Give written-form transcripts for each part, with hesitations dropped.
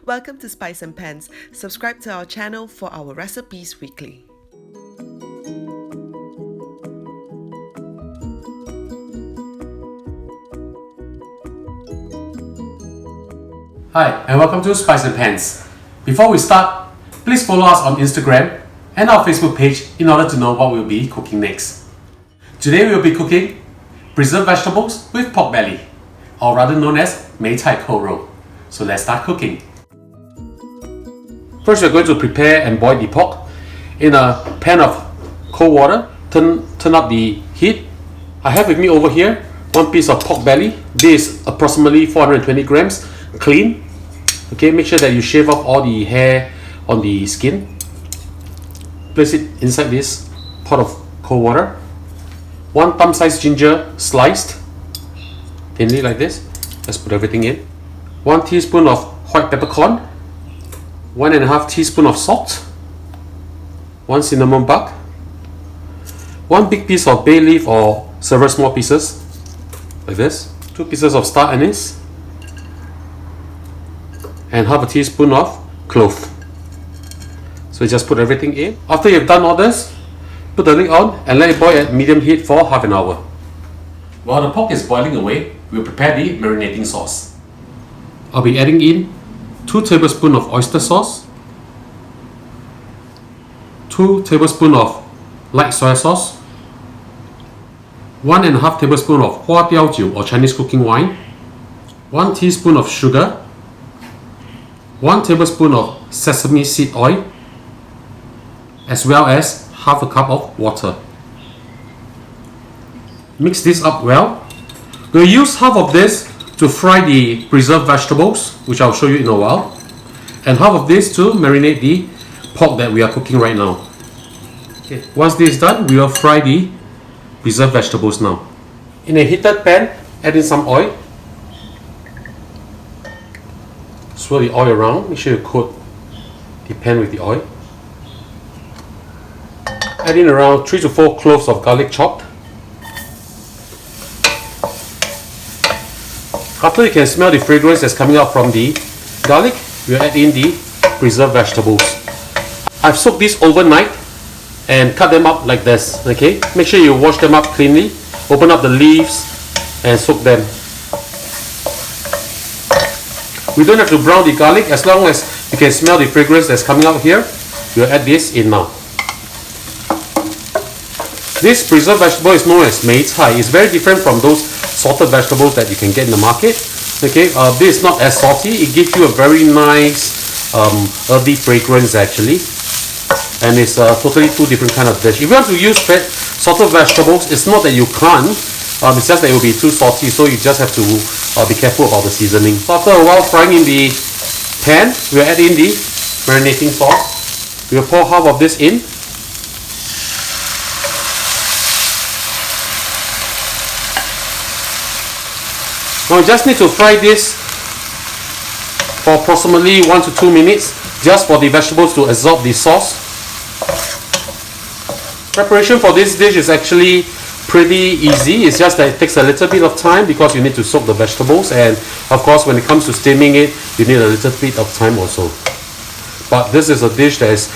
Welcome to Spice and Pans. Subscribe to our channel for our recipes weekly. Hi, and welcome to Spice and Pans. Before we start, please follow us on Instagram and our Facebook page in order to know what we'll be cooking next. Today we'll be cooking preserved vegetables with pork belly, or rather known as Mei Cai Kou Rou. So let's start cooking. First, we're going to prepare and boil the pork in a pan of cold water. Turn up the heat. I have with me over here one piece of pork belly. This is approximately 420 grams, clean. Okay, make sure that you shave off all the hair on the skin. Place it inside this pot of cold water. 1 thumb-sized ginger sliced thinly like this. Let's put everything in. 1 teaspoon of white peppercorn. 1.5 teaspoon of salt. 1 cinnamon bark. 1 big piece of bay leaf or several small pieces like this. 2 pieces of star anise. And half a teaspoon of clove. So you just put everything in. After you've done all this, put the lid on and let it boil at medium heat for half an hour. While the pork is boiling away, we'll prepare the marinating sauce. I'll be adding in 2 tablespoons of oyster sauce, 2 tablespoons of light soy sauce, 1.5 tablespoons of Hua Diao Jiu or Chinese cooking wine, 1 teaspoon of sugar, 1 tablespoon of sesame seed oil, as well as half a cup of water. Mix this up well. We'll use half of this to fry the preserved vegetables, which I'll show you in a while, and half of this to marinate the pork that we are cooking right now. Okay. Once this is done, we will fry the preserved vegetables now. In a heated pan, add in some oil. Swirl the oil around. Make sure you coat the pan with the oil. Add in around 3 to 4 cloves of garlic chopped. After you can smell the fragrance that's coming out from the garlic, we'll add in the preserved vegetables. I've soaked these overnight and cut them up like this. Okay, make sure you wash them up cleanly. Open up the leaves and soak them. We don't have to brown the garlic. As long as you can smell the fragrance that's coming out here, we'll add this in now. This preserved vegetable is known as Mei Cai. It's very different from those salted vegetables that you can get in the market. Okay, this is not as salty. It gives you a very nice earthy fragrance actually, and it's totally 2 different kind of dish. If you want to use salted vegetables, it's not that you can't. It's just that it will be too salty, so you just have to be careful about the seasoning. So after a while frying in the pan, we'll add in the marinating sauce. We'll pour half of this in. Now you just need to fry this for approximately 1 to 2 minutes, just for the vegetables to absorb the sauce. Preparation for this dish is actually pretty easy. It's just that it takes a little bit of time because you need to soak the vegetables, and of course when it comes to steaming it, you need a little bit of time also. But this is a dish that is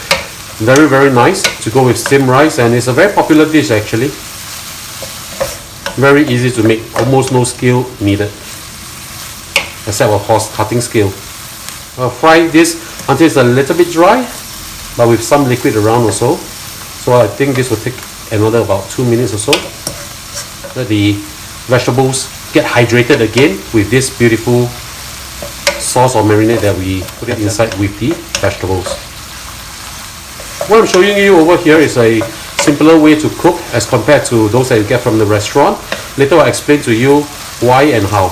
very, very nice to go with steamed rice, and it's a very popular dish actually. Very easy to make, almost no skill needed, except of course cutting skill. I'll fry this until it's a little bit dry, but with some liquid around also. So I think this will take another about 2 minutes or so. Let the vegetables get hydrated again with this beautiful sauce or marinade that we put it inside with the vegetables. What I'm showing you over here is a simpler way to cook as compared to those that you get from the restaurant. Later I'll explain to you why and how.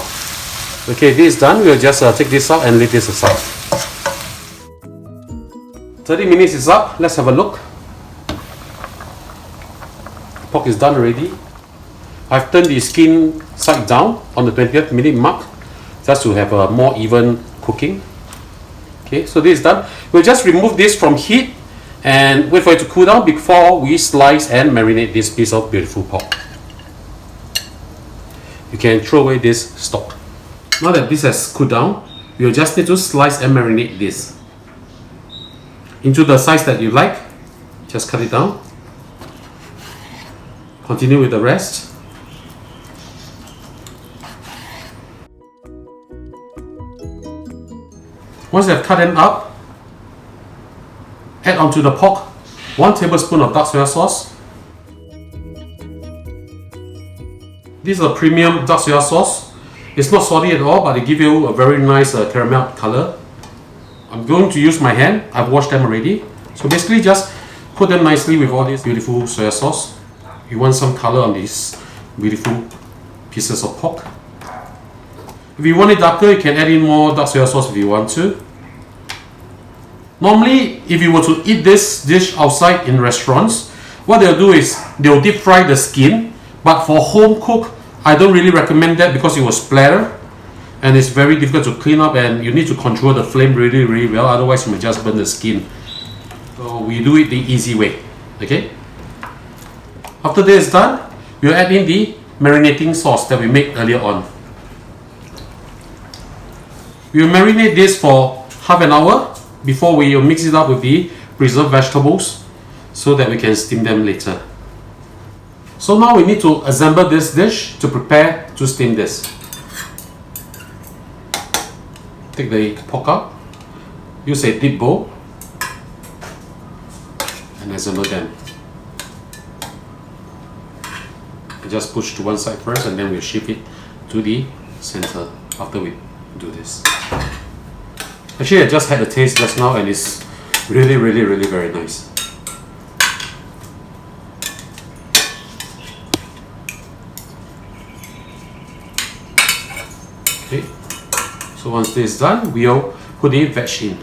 Okay, this is done. We'll just take this out and leave this aside. 30 minutes is up. Let's have a look. Pork is done already. I've turned the skin side down on the 20th minute mark just to have a more even cooking. Okay, so this is done. We'll just remove this from heat and wait for it to cool down before we slice and marinate this piece of beautiful pork. You can throw away this stock. Now that this has cooled down, We'll just need to slice and marinate this into the size that you like. Just cut it down. Continue with the rest. Once you have cut them up, add onto the pork 1 tablespoon of dark soya sauce. This is a premium dark soya sauce. It's not salty at all, but it gives you a very nice caramel color. I'm going to use my hand. I've washed them already. So basically just put them nicely with all this beautiful soya sauce. You want some color on these beautiful pieces of pork. If you want it darker, you can add in more dark soya sauce if you want to. Normally, if you were to eat this dish outside in restaurants, what they'll do is they'll deep fry the skin. But for home cook, I don't really recommend that because it will splatter and it's very difficult to clean up, and you need to control the flame really well, otherwise you may just burn the skin. So we do it the easy way. Okay? After this is done, we'll add in the marinating sauce that we made earlier on. We'll marinate this for half an hour before we mix it up with the preserved vegetables so that we can steam them later. So now we need to assemble this dish to prepare to steam this. Take the pork out, use a deep bowl and assemble them. And just push to one side first and then we'll shift it to the center after we do this. Actually, I just had a taste just now and it's really very nice. Okay, so once this is done, we'll put the veg in.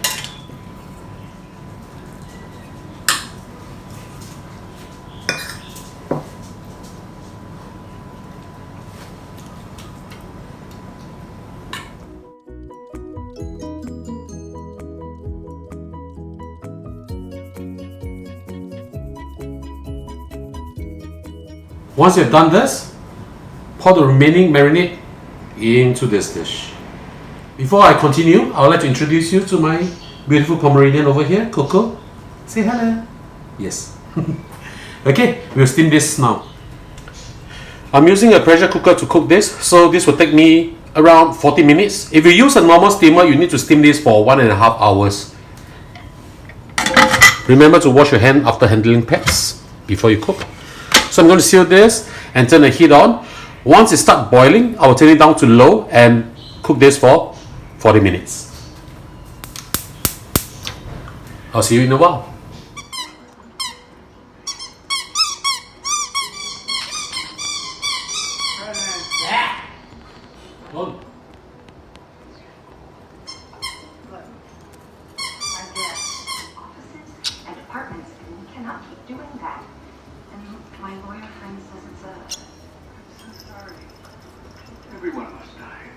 Once you've done this, pour the remaining marinade into this dish. Before I continue, I would like to introduce you to my beautiful Pomeranian over here, Coco. Say hello. Yes. Okay, we'll steam this now. I'm using a pressure cooker to cook this, so this will take me around 40 minutes. If you use a normal steamer, you need to steam this for 1.5 hours. Remember to wash your hand after handling pets before you cook. So I'm going to seal this and turn the heat on. Once it starts boiling, I will turn it down to low and cook this for 40 minutes. I'll see you in a while. On. And departments, and we cannot keep doing that. And my lawyer friend says it's a... I'm so sorry. Everyone must die.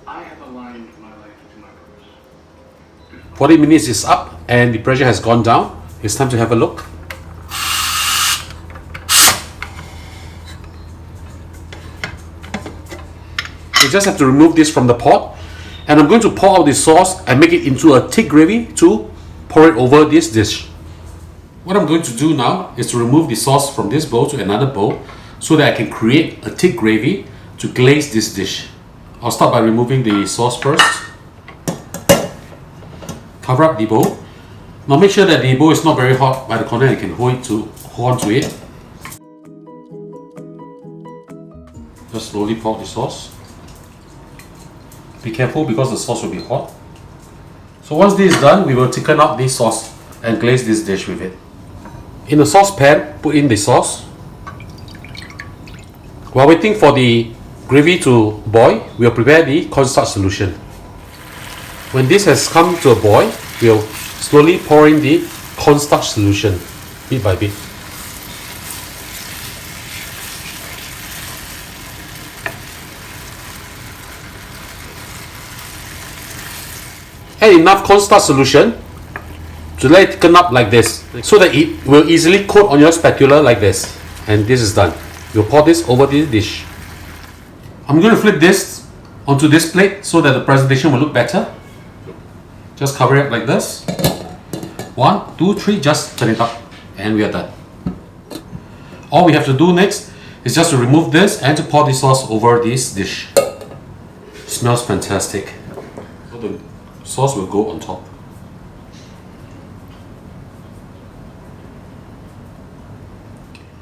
I have aligned my life to my purpose. 40 minutes is up and the pressure has gone down. It's time to have a look. You just have to remove this from the pot, and I'm going to pour out the sauce and make it into a thick gravy to pour it over this dish. What I'm going to do now is to remove the sauce from this bowl to another bowl so that I can create a thick gravy to glaze this dish. I'll start by removing the sauce first. Cover up the bowl. Now make sure that the bowl is not very hot by the corner and you can hold on to it. Just slowly pour out the sauce. Be careful because the sauce will be hot. So once this is done, we will thicken up the sauce and glaze this dish with it. In a saucepan, put in the sauce. While waiting for the gravy to boil, we'll prepare the cornstarch solution. When this has come to a boil, we'll slowly pour in the cornstarch solution bit by bit. Add enough cornstarch solution to let it thicken up like this so that it will easily coat on your spatula like this. And this is done. We'll pour this over the dish. I'm going to flip this onto this plate so that the presentation will look better. Just cover it like this. 1, 2, 3, just turn it up and we are done. All we have to do next is just to remove this and to pour the sauce over this dish. Smells fantastic. So the sauce will go on top.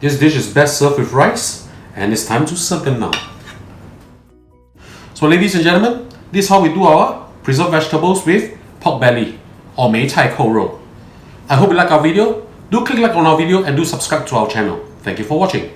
This dish is best served with rice, and it's time to serve them now. So ladies and gentlemen, this is how we do our preserved vegetables with pork belly or Mei Cai Kou Rou. I hope you like our video. Do click like on our video and do subscribe to our channel. Thank you for watching.